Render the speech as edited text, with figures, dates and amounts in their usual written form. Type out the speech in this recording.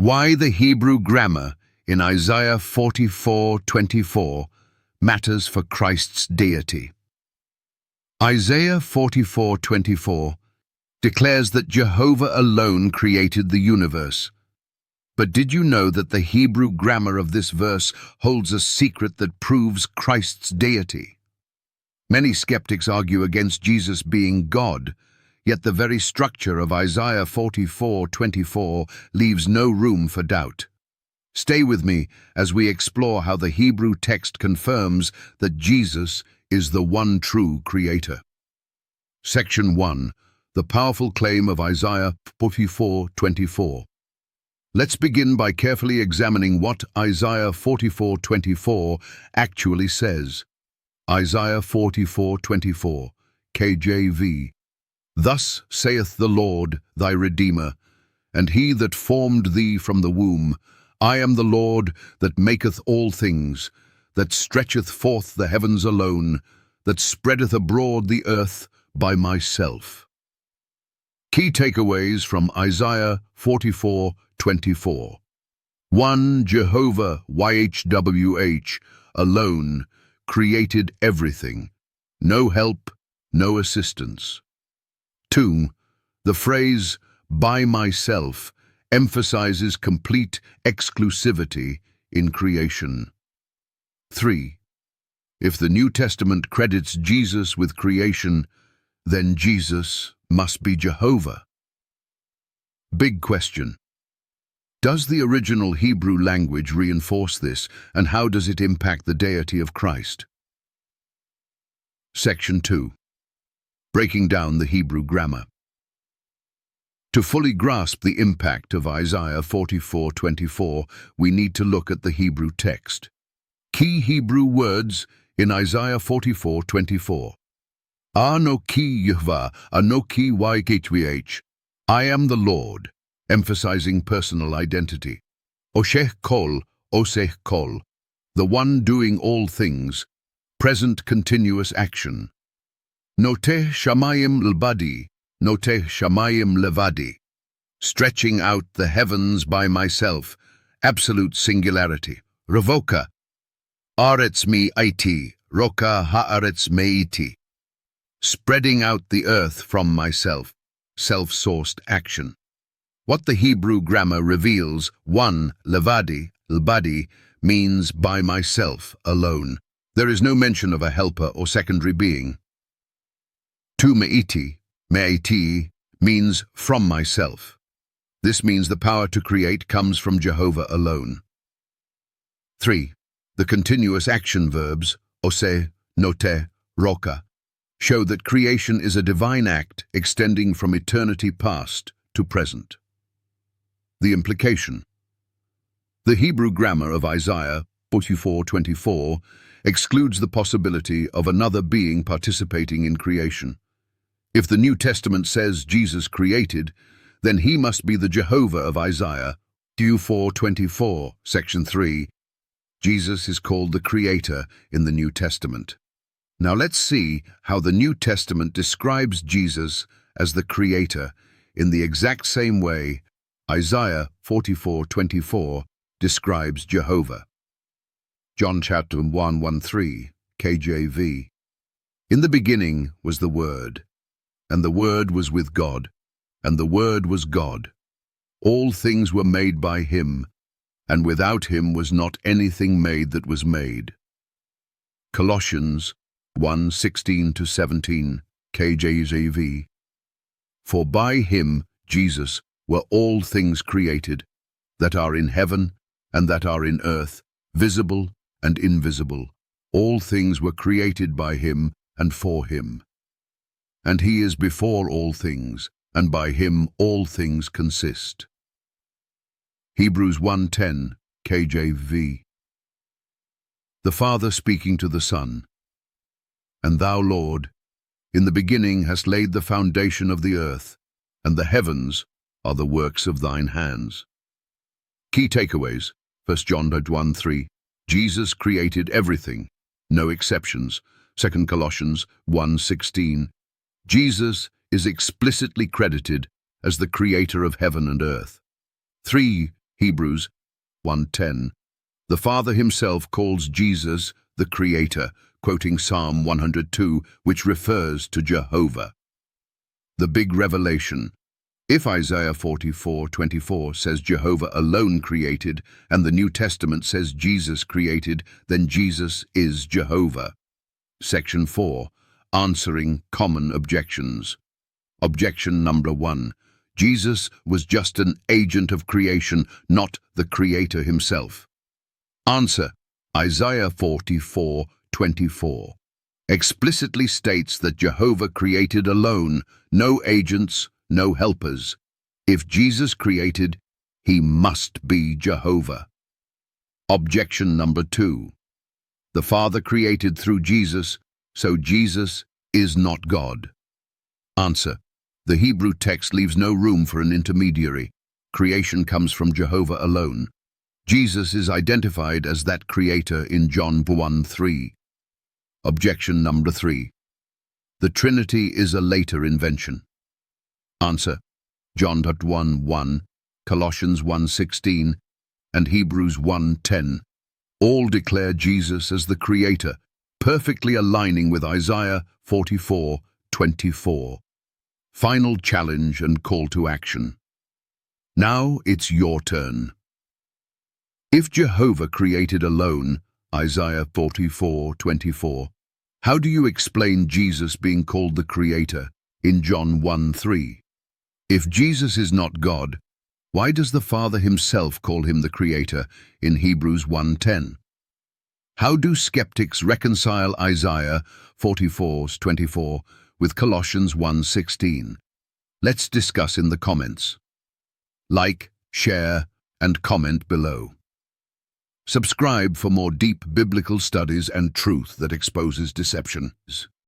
Why the Hebrew grammar in Isaiah 44:24 matters for Christ's deity. Isaiah 44:24 declares that Jehovah alone created the universe. But did you know that the Hebrew grammar of this verse holds a secret that proves Christ's deity? Many skeptics argue against Jesus being God, yet the very structure of Isaiah 44:24 leaves no room for doubt. Stay with me as we explore how the Hebrew text confirms that Jesus is the one true Creator. Section 1. The powerful claim of Isaiah 44:24. Let's begin by carefully examining what Isaiah 44:24 actually says. Isaiah 44:24, KJV. Thus saith the Lord, thy Redeemer, and he that formed thee from the womb, I am the Lord that maketh all things, that stretcheth forth the heavens alone, that spreadeth abroad the earth by myself. Key takeaways from Isaiah 44:24. 1. Jehovah YHWH alone created everything. No help, no assistance. 2. The phrase, by myself, emphasizes complete exclusivity in creation. 3. If the New Testament credits Jesus with creation, then Jesus must be Jehovah. Big question. Does the original Hebrew language reinforce this, and how does it impact the deity of Christ? Section 2. Breaking down the Hebrew grammar. To fully grasp the impact of Isaiah 44:24, we need to look at the Hebrew text. Key Hebrew words in Isaiah 44:24. Anoki Yehovah, Anoki YHWH. I am the Lord, emphasizing personal identity. Osheh Kol, Oseh Kol. The one doing all things, present continuous action. Noteh Shamayim Lbadi, Noteh Shamayim Levadi. Stretching out the heavens by myself, absolute singularity. Revoka. Aretz mi aiti, Roka haaretz meiti. Spreading out the earth from myself, self-sourced action. What the Hebrew grammar reveals, 1. Levadi, Lbadi, means by myself, alone. There is no mention of a helper or secondary being. 2. Me'iti, means from myself. This means the power to create comes from Jehovah alone. 3. The continuous action verbs, oseh, noteh, roka, show that creation is a divine act extending from eternity past to present. The implication. The Hebrew grammar of Isaiah 44:24 excludes the possibility of another being participating in creation. If the New Testament says Jesus created, then he must be the Jehovah of Isaiah 44:24, section 3. Jesus is called the Creator in the New Testament. Now let's see how the New Testament describes Jesus as the Creator in the exact same way Isaiah 44:24 describes Jehovah. John chapter 1:13, KJV. In the beginning was the Word, and the Word was with God, and the Word was God. All things were made by him, and without him was not anything made that was made. Colossians 1:16-17, KJV. For by him, Jesus, were all things created, that are in heaven and that are in earth, visible and invisible. All things were created by him and for him. And he is before all things, and by him all things consist. Hebrews 1:10, KJV. The Father speaking to the Son. And thou, Lord, in the beginning hast laid the foundation of the earth, and the heavens are the works of thine hands. Key takeaways. 1 John 1:3. Jesus created everything, no exceptions. 2 Colossians 1:16. Jesus is explicitly credited as the creator of heaven and earth. 3. Hebrews 1:10. The Father himself calls Jesus the Creator, quoting Psalm 102, which refers to Jehovah. The big revelation. If Isaiah 44:24 says Jehovah alone created, and the New Testament says Jesus created, then Jesus is Jehovah. Section 4. Answering common objections. Objection number 1. Jesus was just an agent of creation, not the Creator himself. Answer. Isaiah 44:24 explicitly states that Jehovah created alone, no agents, no helpers. If Jesus created, he must be Jehovah. Objection number 2. The Father created through Jesus, so Jesus is not God. Answer. The Hebrew text leaves no room for an intermediary. Creation comes from Jehovah alone. Jesus is identified as that creator in John 1:3. Objection number 3. The Trinity is a later invention. Answer. John 1:1, Colossians 1:16, and Hebrews 1:10 all declare Jesus as the Creator, perfectly aligning with Isaiah 44:24. Final challenge and call to action. Now it's your turn. If Jehovah created alone, Isaiah 44:24, how do you explain Jesus being called the Creator in John 1:3? If Jesus is not God, why does the Father himself call him the Creator in Hebrews 1:10? How do skeptics reconcile Isaiah 44:24 with Colossians 1:16? Let's discuss in the comments. Like, share, and comment below. Subscribe for more deep biblical studies and truth that exposes deceptions.